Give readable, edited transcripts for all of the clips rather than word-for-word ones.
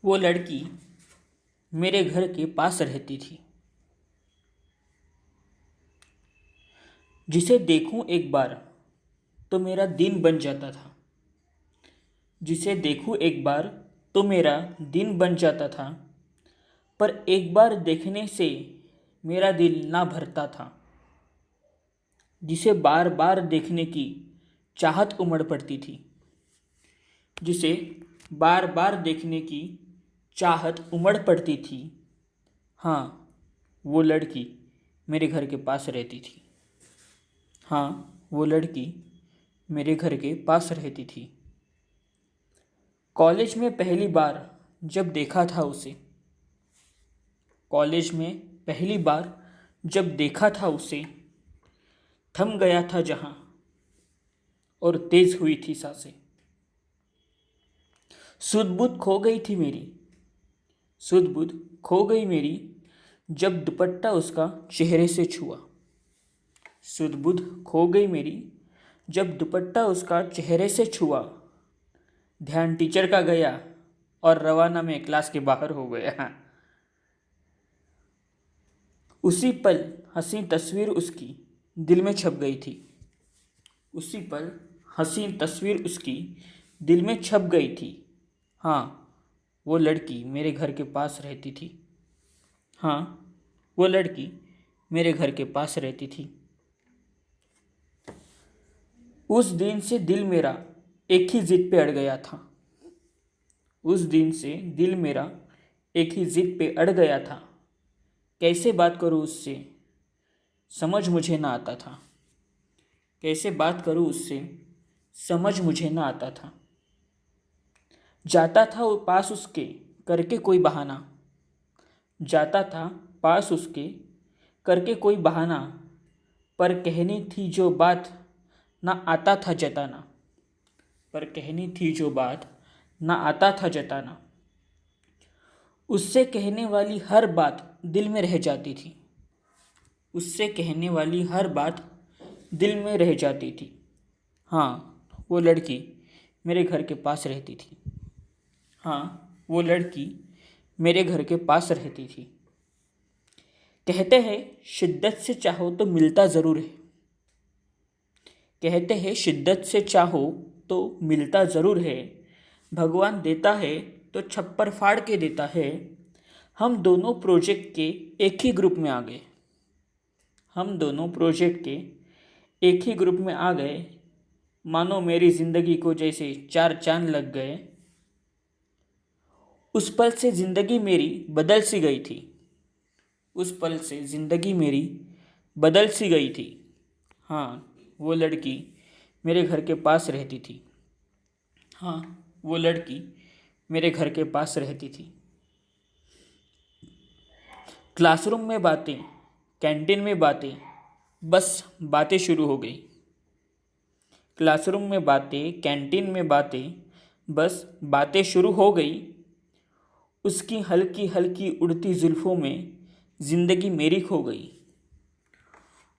वो लड़की मेरे घर के पास रहती थी। जिसे देखूं एक बार तो मेरा दिन बन जाता था। जिसे देखूं एक बार तो मेरा दिन बन जाता था। पर एक बार देखने से मेरा दिल ना भरता था। जिसे बार बार देखने की चाहत उमड़ पड़ती थी। जिसे बार बार देखने की चाहत उमड़ पड़ती थी। हाँ, वो लड़की मेरे घर के पास रहती थी। हाँ, वो लड़की मेरे घर के पास रहती थी। कॉलेज में पहली बार जब देखा था उसे कॉलेज में पहली बार जब देखा था उसे थम गया था जहाँ और तेज हुई थी सांसें। सुध-बुध खो गई थी मेरी सुध-बुध खो गई मेरी जब दुपट्टा उसका चेहरे से छुआ। सुध-बुध खो गई मेरी जब दुपट्टा उसका चेहरे से छुआ। ध्यान टीचर का गया और रवाना में क्लास के बाहर हो गया। उसी पल हंसी तस्वीर उसकी दिल में छप गई थी। उसी पल हंसी तस्वीर उसकी दिल में छप गई थी। हाँ, वो लड़की मेरे घर के पास रहती थी। हाँ, वो लड़की मेरे घर के पास रहती थी। उस दिन से दिल मेरा एक ही जिद पे अड़ गया था। उस दिन से दिल मेरा एक ही जिद पे अड़ गया था। कैसे बात करूँ उससे समझ मुझे ना आता था। कैसे बात करूँ उससे समझ मुझे ना आता था। जाता था वो पास उसके करके कोई बहाना। जाता था पास उसके करके कोई बहाना। पर कहनी थी जो बात ना आता था जताना। पर कहनी थी जो बात ना आता था जताना। उससे कहने वाली हर बात दिल में रह जाती थी। उससे कहने वाली हर बात दिल में रह जाती थी। हाँ, वो लड़की मेरे घर के पास रहती थी। हाँ, वो लड़की मेरे घर के पास रहती थी। कहते हैं शिद्दत से चाहो तो मिलता ज़रूर है। कहते हैं शिद्दत से चाहो तो मिलता ज़रूर है। भगवान देता है तो छप्पर फाड़ के देता है। हम दोनों प्रोजेक्ट के एक ही ग्रुप में आ गए। हम दोनों प्रोजेक्ट के एक ही ग्रुप में आ गए। मानो मेरी ज़िंदगी को जैसे 4 चांद लग गए। उस पल से ज़िंदगी मेरी बदल सी गई थी। उस पल से ज़िंदगी मेरी बदल सी गई थी। हाँ, वो लड़की मेरे घर के पास रहती थी। हाँ, वो लड़की मेरे घर के पास रहती थी। क्लासरूम में बातें, कैंटीन में बातें, बस बातें शुरू हो गई। क्लासरूम में बातें, कैंटीन में बातें, बस बातें शुरू हो गई। उसकी हल्की हल्की उड़ती जुल्फ़ों में ज़िंदगी मेरी खो गई।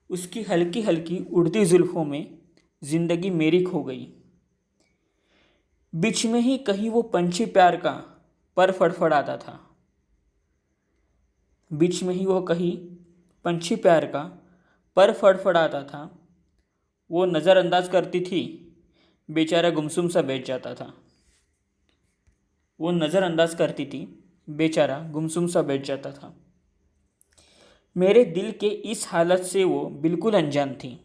उसकी हल्की हल्की उड़ती जुल्फ़ों में ज़िंदगी मेरी खो गई। बीच में ही कहीं वो पंछी प्यार का पर फड़फड़ाता था। बीच में ही वो कहीं पंछी प्यार का पर फड़फड़ाता था। वो नज़रअंदाज करती थी, बेचारा गुमसुम सा बैठ जाता था। वो नज़रअंदाज करती थी, बेचारा गुमसुम सा बैठ जाता था। मेरे दिल के इस हालत से वो बिल्कुल अनजान थी।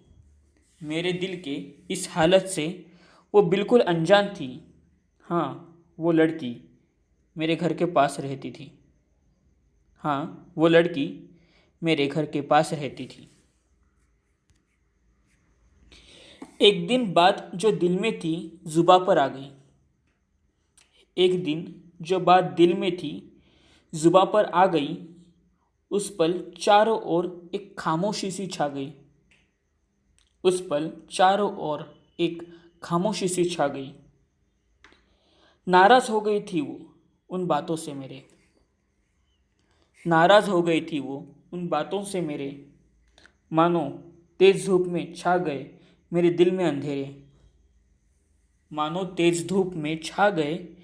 मेरे दिल के इस हालत से वो बिल्कुल अनजान थी। हाँ, वो लड़की मेरे घर के पास रहती थी। हाँ, वो लड़की मेरे घर के पास रहती थी। एक दिन बात जो दिल में थी जुबां पर आ गई। एक दिन जो बात दिल में थी जुबां पर आ गई। उस पल चारों ओर एक खामोशी सी छा गई। उस पल चारों ओर एक खामोशी सी छा गई। नाराज़ हो गई थी वो उन बातों से मेरे। नाराज़ हो गई थी वो उन बातों से मेरे। मानो तेज धूप में छा गए मेरे दिल में अंधेरे। मानो तेज धूप में छा गए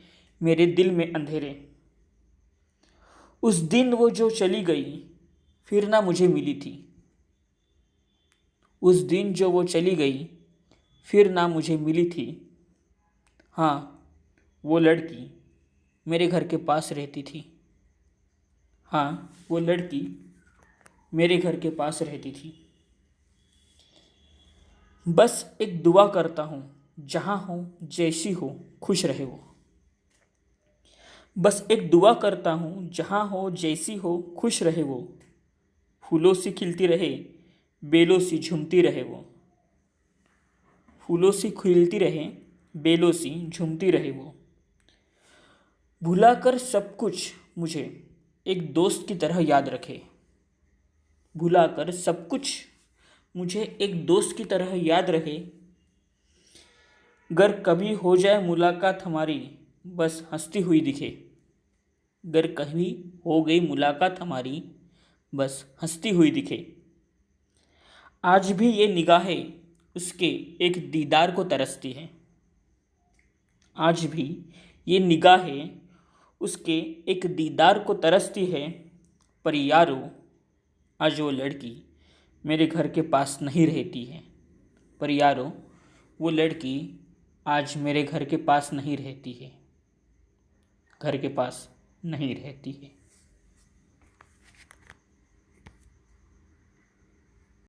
मेरे दिल में अंधेरे। उस दिन वो जो चली गई फिर ना मुझे मिली थी। उस दिन जो वो चली गई फिर ना मुझे मिली थी। हाँ, वो लड़की मेरे घर के पास रहती थी। हाँ, वो लड़की मेरे घर के पास रहती थी। बस एक दुआ करता हूँ, जहाँ हो जैसी हो खुश रहे वो। बस एक दुआ करता हूँ, जहाँ हो जैसी हो खुश रहे वो। फूलों सी खिलती रहे, बेलों सी झूमती रहे वो। फूलों सी खिलती रहे, बेलों सी झूमती रहे वो। भुला कर सब कुछ मुझे एक दोस्त की तरह याद रखे। भुला कर सब कुछ मुझे एक दोस्त की तरह याद रहे। गर कभी हो जाए मुलाकात हमारी, बस हंसती हुई दिखे। गर कभी हो गई मुलाकात हमारी, बस हंसती हुई दिखे। आज भी ये निगाहें उसके एक दीदार को तरसती हैं। आज भी ये निगाहें उसके एक दीदार को तरसती है। पर यारो, आज वो लड़की मेरे घर के पास नहीं रहती है। पर यारो, वो लड़की आज मेरे घर के पास नहीं रहती है। घर के पास नहीं रहती है।